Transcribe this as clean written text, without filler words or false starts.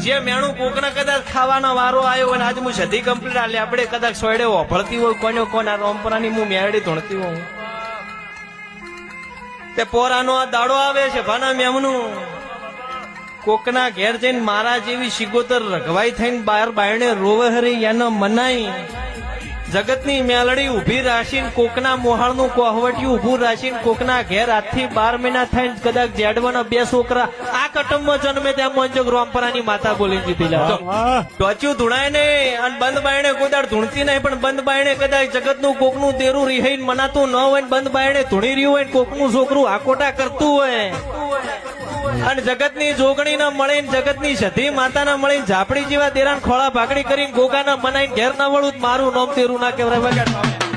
જે મેણું કોકના કદાચ ખાવાનો વારો આવ્યો અને આજે હું સધી કમ્પ્લીટ આલે આપણે કદાચ સોયડે ઓભળતી હોય કોને કોના રોમપરાની હું મેળી ધૂણતી હોઉં તે પોરાનો આ દાડો આવે છે ભાના મેમનું કોકના ઘેર જઈને મારા જેવી શિગોતર રઘવાઈ થઈને બાર બાયણે રોવે હરી એનો મનાઈ જગતની મેલડી ઉભી રાખીને કોકના મોહાળનું કોહવટિયું ઉભું રાખીને કોકના ઘેર આજથી 12 મહિના થઈને કદાચ જેડવાના 2 છોકરા આ કટુંબમાં જન્મે ત્યાં મોંજોગ રોમપરાની માતા બોલી જીતી ટોચ્યું ધૂણાય ને અને બંધ બાયણે કોઈ દાડ ધૂણતી નહીં પણ બંધ બાયણે કદાચ જગતનું કોકનું તેરું રિહાઈને મનાતું ન હોય બંધ બાયણે ધૂણી રહ્યું હોય કોકનું છોકરું આકોટા કરતું હોય અને જગતની જોગણી ના મળીને જગતની સધી માતા ના મળીને ઝાપડી જેવા દેરાન ખોળા ભાગડી કરીને ગોગા ના મનાઈને ઘેર ના વળું મારું નામ તેરું ના કેવરાય.